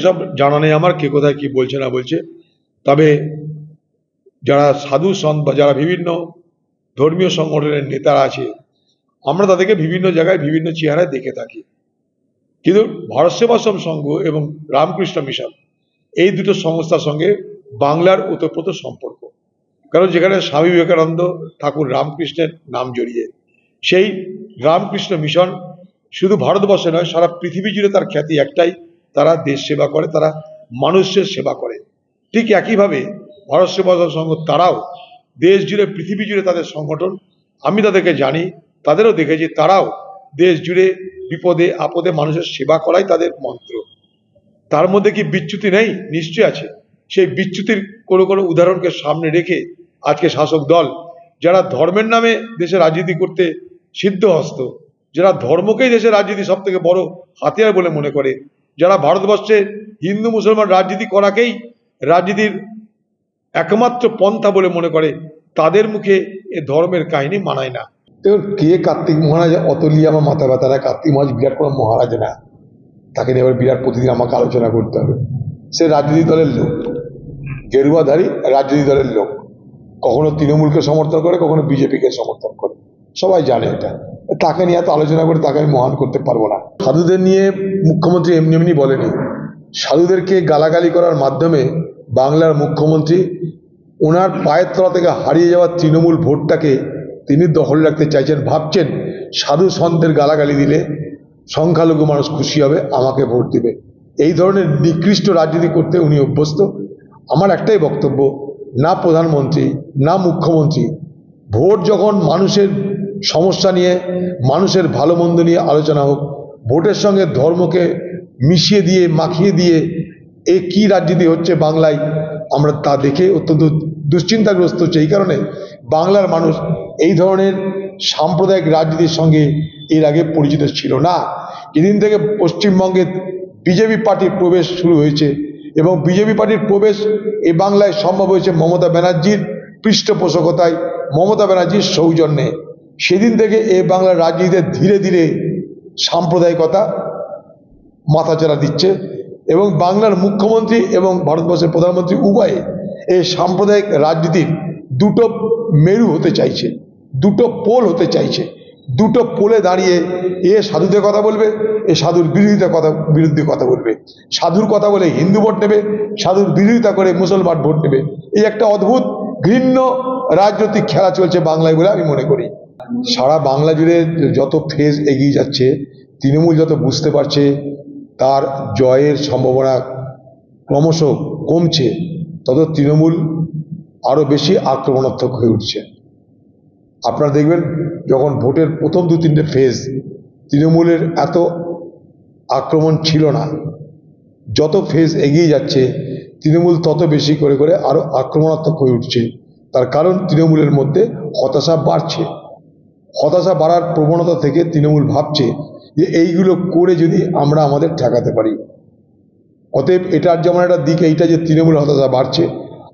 সব জানা নেই আমার কে কোথায় কি বলছে না বলছে। তবে যারা সাধু সন্ত বা যারা বিভিন্ন ধর্মীয় সংগঠনের নেতারা আছে, আমরা তাদেরকে বিভিন্ন জায়গায় বিভিন্ন চেহারায় দেখে থাকি। কিন্তু ভারত সেবাশ্রম সংঘ এবং রামকৃষ্ণ মিশন এই দুটো সংস্থার সঙ্গে বাংলার ওতপ্রোত সম্পর্ক। কারণ যেখানে স্বামী বিবেকানন্দ ঠাকুর রামকৃষ্ণের নাম জড়িয়ে, সেই রামকৃষ্ণ মিশন শুধু ভারতবর্ষে নয়, সারা পৃথিবী জুড়ে তার খ্যাতি একটাই, তারা দেশ সেবা করে, তারা মানুষের সেবা করে। ঠিক একইভাবে ভারত সেবাশ্রম সংঘ তারাও দেশ জুড়ে পৃথিবী জুড়ে তাদের সংগঠন, আমি তাদেরকে জানি, তাদেরও দেখেছি, তারাও দেশ জুড়ে বিপদে আপদে মানুষের সেবা করাই তাদের মন্ত্র। তার মধ্যে কি বিচ্যুতি নেই? নিশ্চয়ই আছে। সেই বিচ্যুতির কোনো কোনো উদাহরণকে সামনে রেখে আজকে শাসক দল, যারা ধর্মের নামে দেশে রাজনীতি করতে সিদ্ধহস্ত, যারা ধর্মকেই দেশের রাজনীতি সব থেকে বড় হাতিয়ার বলে মনে করে, যারা ভারতবর্ষে হিন্দু মুসলমান রাজনীতি করাকেই রাজনীতির একমাত্র পন্থা বলে মনে করে, তাদের মুখে এ ধর্মের কাহিনী মানায় না। দেখুন, কে কার্তিক মহারাজ অত নিয়ে আমার মাথা ব্যথা না। কার্তিক মহারাজ বিরাট কোনো মহারাজ না, তাকে নিয়ে আবার বিরাট প্রতিদিন আমাকে আলোচনা করতে হবে। সে রাজনীতি দলের লোক, গেরুয়াধারী রাজনীতি দলের লোক, কখনো তৃণমূলকে সমর্থন করে, কখনো বিজেপিকে সমর্থন করে, সবাই জানে এটা। তাকে নিয়ে এত আলোচনা করে তাকে আমি মহান করতে পারবো না। সাধুদের নিয়ে মুখ্যমন্ত্রী এমনি এমনি বলেনি। সাধুদেরকে গালাগালি করার মাধ্যমে বাংলার মুখ্যমন্ত্রী ওনার পায়ের তলা থেকে হারিয়ে যাওয়া তৃণমূল ভোটটাকে তিনি দখল রাখতে চাইছেন। ভাবছেন সাধু সন্তের গালাগালি দিলে সংখ্যালঘু মানুষ খুশি হবে, আমাকে ভোট দিবে। এই ধরনের নিকৃষ্ট রাজনীতি করতে উনি অভ্যস্ত। আমার একটাই বক্তব্য, না প্রধানমন্ত্রী না মুখ্যমন্ত্রী ভোট যখন মানুষের সমস্যা নিয়ে, মানুষের ভালো মন্দ নিয়ে আলোচনা হোক, ভোটের সঙ্গে ধর্মকে মিশিয়ে দিয়ে মাখিয়ে দিয়ে এ কি রাজনীতি হচ্ছে বাংলায়, আমরা তা দেখে অত্যন্ত দুশ্চিন্তাগ্রস্ত হচ্ছে। এই কারণে বাংলার মানুষ এই ধরনের সাম্প্রদায়িক রাজনীতির সঙ্গে এর আগে পরিচিত ছিল না। যেদিন থেকে পশ্চিমবঙ্গে বিজেপি পার্টির প্রবেশ শুরু হয়েছে এবং বিজেপি পার্টির প্রবেশ এই বাংলায় সম্ভব হয়েছে মমতা ব্যানার্জির পৃষ্ঠপোষকতায়, মমতা ব্যানার্জির সৌজন্যে, সেদিন থেকে এই বাংলার রাজনীতিতে ধীরে ধীরে সাম্প্রদায়িকতা মাথাচাড়া দিচ্ছে এবং বাংলার মুখ্যমন্ত্রী এবং ভারতবর্ষের প্রধানমন্ত্রী উভয়ে এই সাম্প্রদায়িক রাজনীতির দুটো মেরু হতে চাইছে, দুটো পোল হতে চাইছে। দুটো পোলে দাঁড়িয়ে এ সাধুদের কথা বলবে, এ সাধুর বিরুদ্ধে কথা বলবে। সাধুর কথা বলে হিন্দু ভোট নেবে, সাধুর বিরোধিতা করে মুসলমান ভোট নেবে। এই একটা অদ্ভুত ঘৃণ্য রাজনৈতিক খেলা চলছে বাংলায় বলে আমি মনে করি। সারা বাংলা জুড়ে যত ফেজ এগিয়ে যাচ্ছে, তৃণমূল যত বুঝতে পারছে তার জয়ের সম্ভাবনা ক্রমশ কমছে, তত তৃণমূল আরো বেশি আক্রমণাত্মক হয়ে উঠছে। আপনারা দেখবেন যখন ভোটের প্রথম 2-3টে ফেজ তৃণমূলের এত আক্রমণ ছিল না, যত ফেজ এগিয়ে যাচ্ছে তৃণমূল তত বেশি করে করে আরো আক্রমণাত্মক হয়ে উঠছে। তার কারণ তৃণমূলের মধ্যে হতাশা বাড়ছে। হতাশা বাড়ার প্রবণতা থেকে তৃণমূল ভাবছে যে এইগুলো করে যদি আমরা আমাদের ঠেকাতে পারি। অতএব এটার যেমন একটা দিক এইটা যে তৃণমূল হতাশা বাড়ছে,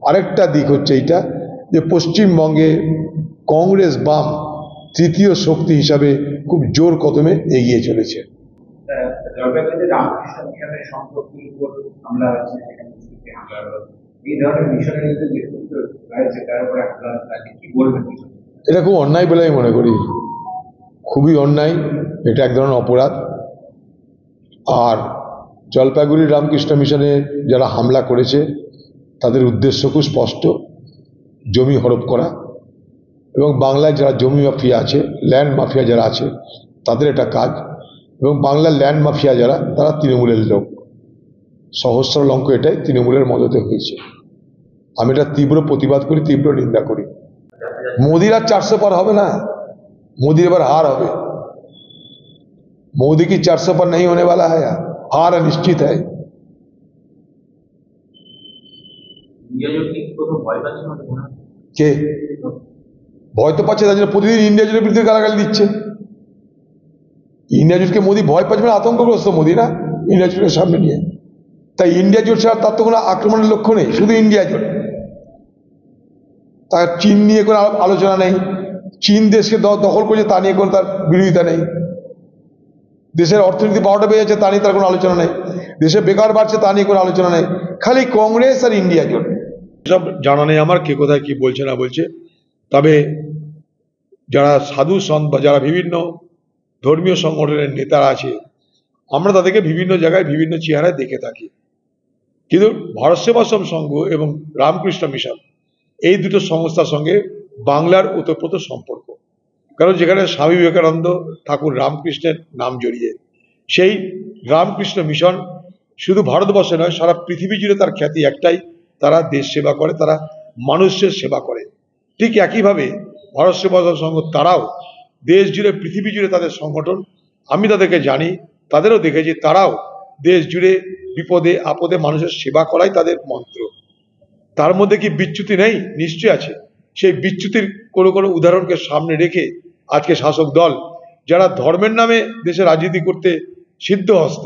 আরেকটা দিক হচ্ছে এইটা যে পশ্চিমবঙ্গে কংগ্রেস বাম তৃতীয় শক্তি হিসাবে খুব জোর কদমে এগিয়ে চলেছে। এটা খুব অন্যায় বলে আমি মনে করি, খুবই অন্যায়। এটা এক ধরনের অপরাধ। আর জলপাইগুড়ি রামকৃষ্ণ মিশনে যারা হামলা করেছে তাদের উদ্দেশ্য খুব স্পষ্ট, জমি হড়প করা। এবং বাংলায় যারা জমি মাফিয়া আছে, ল্যান্ড মাফিয়া যারা আছে, তাদের এটা কাজ। এবং বাংলার ল্যান্ড মাফিয়া যারা, তারা তৃণমূলের লোক। সহস্র লঙ্ক এটাই তৃণমূলের মদতে হয়েছে। আমি এটা তীব্র প্রতিবাদ করি, তীব্র নিন্দা করি। মোদির আর 400 পার হবে না, मोदी एबार हार হবে। मोदी की 400 पर नहीं होने वाला है, हार निश्चित है। কে ভয় তো পাচ্ছে, তাদের প্রতিদিন ইন্ডিয়া জোটের বিরুদ্ধে গালাগালি দিচ্ছে। ইন্ডিয়া জোটকে মোদি ভয় পাচ্ছে মানে আতঙ্কগ্রস্ত মোদি না ইন্ডিয়া জোটের সামনে নিয়ে। তাই ইন্ডিয়া জোট ছাড়া তার তো কোনো আক্রমণের লক্ষ্য নেই, শুধু ইন্ডিয়া জোট। তার চীন নিয়ে কোনো আলোচনা নেই, চীন দেশকে দখল করেছে তা নিয়ে কোনো তার বিরোধিতা নেই। দেশের অর্থনীতি 12টা বেড়ে যাচ্ছে তা নিয়ে তার কোনো আলোচনা নেই, দেশে বেকার বাড়ছে তা নিয়ে কোনো আলোচনা নেই, খালি কংগ্রেস আর ইন্ডিয়া জোট। সব জানা নেই আমার কে কোথায় কি বলছে না বলছে। তবে যারা সাধু সন্ত বা যারা বিভিন্ন ধর্মীয় সংগঠনের নেতারা আছে, আমরা তাদেরকে বিভিন্ন জায়গায় বিভিন্ন চেহারায় দেখে থাকি। কিন্তু ভারত সেবাশ্রম সংঘ এবং রামকৃষ্ণ মিশন এই দুটো সংস্থার সঙ্গে বাংলার ওতপ্রোত সম্পর্ক। কারণ যেখানে স্বামী বিবেকানন্দ ঠাকুর রামকৃষ্ণের নাম জড়িয়ে, সেই রামকৃষ্ণ মিশন শুধু ভারতবর্ষে নয়, সারা পৃথিবী জুড়ে তার খ্যাতি একটাই, তারা দেশ সেবা করে, তারা মানুষের সেবা করে। ঠিক একইভাবে ভারত সেবাশ্রম সংঘ তারাও দেশ জুড়ে পৃথিবী জুড়ে তাদের সংগঠন, আমি তাদেরকে জানি, তাদেরও দেখেছি, তারাও দেশ জুড়ে বিপদে আপদে মানুষের সেবা করাই তাদের মন্ত্র। তার মধ্যে কি বিচ্যুতি নেই? নিশ্চয়ই আছে। সেই বিচ্যুতির কোনো কোনো উদাহরণকে সামনে রেখে আজকে শাসক দল, যারা ধর্মের নামে দেশে রাজনীতি করতে সিদ্ধহস্ত,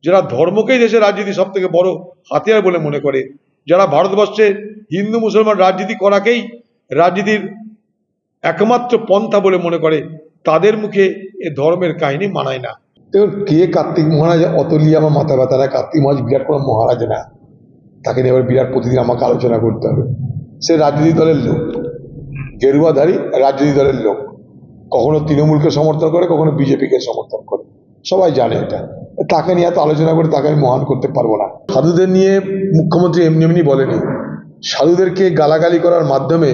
যারা ধর্মকেই দেশের রাজনীতি সব থেকে বড় হাতিয়ার বলে মনে করে, যারা ভারতবর্ষে হিন্দু মুসলমান রাজনীতি করাকেই রাজনীতির একমাত্র পন্থা বলে মনে করে, তাদের মুখে এ ধর্মের কাহিনী মানায় না। দেখুন, কে কার্তিক মহারাজ অত নিয়ে আমার মাথা ব্যথা না। কার্তিক মহারাজ বিরাট কোনো মহারাজ না, তাকে নিয়ে এবার বিরাট প্রতিদিন আমাকে আলোচনা করতে হবে। সে রাজনীতি দলের লোক, গেরুয়াধারী রাজনীতি দলের লোক, কখনো তৃণমূলকে সমর্থন করে, কখনো বিজেপিকে সমর্থন করে, সবাই জানে এটা। তাকে নিয়ে এত আলোচনা করে তাকে আমি মহান করতে পারবো না। সাধুদের নিয়ে মুখ্যমন্ত্রী এমনি এমনি বলেনি। সাধুদেরকে গালাগালি করার মাধ্যমে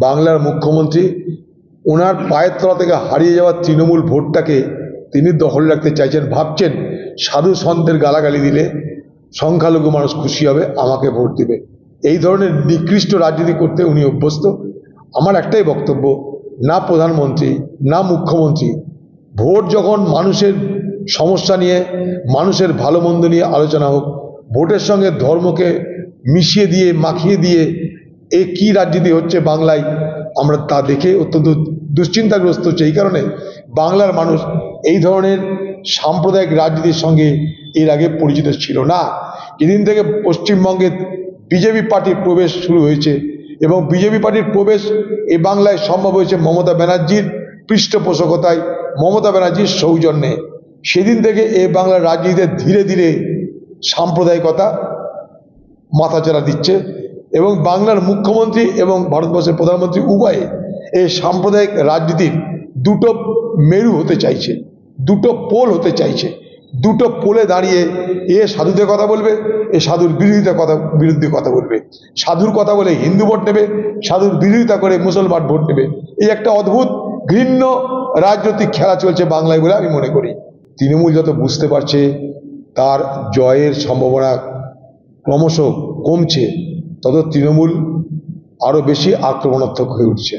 বাংলার মুখ্যমন্ত্রী ওনার পায়ের তলা থেকে হারিয়ে যাওয়া তৃণমূল ভোটটাকে তিনি দখল রাখতে চাইছেন। ভাবছেন সাধু সন্তের গালাগালি দিলে সংখ্যালঘু মানুষ খুশি হবে, আমাকে ভোট দিবে। এই ধরনের নিকৃষ্ট রাজনীতি করতে উনি অভ্যস্ত। আমার একটাই বক্তব্য, না প্রধানমন্ত্রী না মুখ্যমন্ত্রী ভোট যখন মানুষের সমস্যা নিয়ে, মানুষের ভালো মন্দ নিয়ে আলোচনা হোক, ভোটের সঙ্গে ধর্মকে মিশিয়ে দিয়ে মাখিয়ে দিয়ে এ কি রাজনীতি হচ্ছে বাংলায়, আমরা তা দেখে অত্যন্ত দুশ্চিন্তাগ্রস্ত হচ্ছে। এই কারণে বাংলার মানুষ এই ধরনের সাম্প্রদায়িক রাজনীতির সঙ্গে এর আগে পরিচিত ছিল না। যেদিন থেকে পশ্চিমবঙ্গে বিজেপি পার্টির প্রবেশ শুরু হয়েছে এবং বিজেপি পার্টির প্রবেশ এই বাংলায় সম্ভব হয়েছে মমতা ব্যানার্জির পৃষ্ঠপোষকতায়, মমতা ব্যানার্জির সৌজন্যে, সেদিন থেকে এই বাংলার রাজনীতিতে ধীরে ধীরে সাম্প্রদায়িকতা মাথাচাড়া দিচ্ছে এবং বাংলার মুখ্যমন্ত্রী এবং ভারতবর্ষের প্রধানমন্ত্রী উভয়ে এই সাম্প্রদায়িক রাজনীতির দুটো মেরু হতে চাইছে, দুটো পোল হতে চাইছে। দুটো পোলে দাঁড়িয়ে এ সাধুদের কথা বলবে, এ সাধুর বিরুদ্ধে কথা বলবে, সাধুর কথা বলে হিন্দু ভোট নেবে, সাধুর বিরোধিতা করে মুসলমান ভোট নেবে। এই একটা অদ্ভুত ঘৃণ্য রাজনৈতিক খেলা চলছে বাংলায় বলে আমি মনে করি। তৃণমূল যত বুঝতে পারছে তার জয়ের সম্ভাবনা ক্রমশ কমছে, তত তৃণমূল আরো বেশি আক্রমণাত্মক হয়ে উঠছে।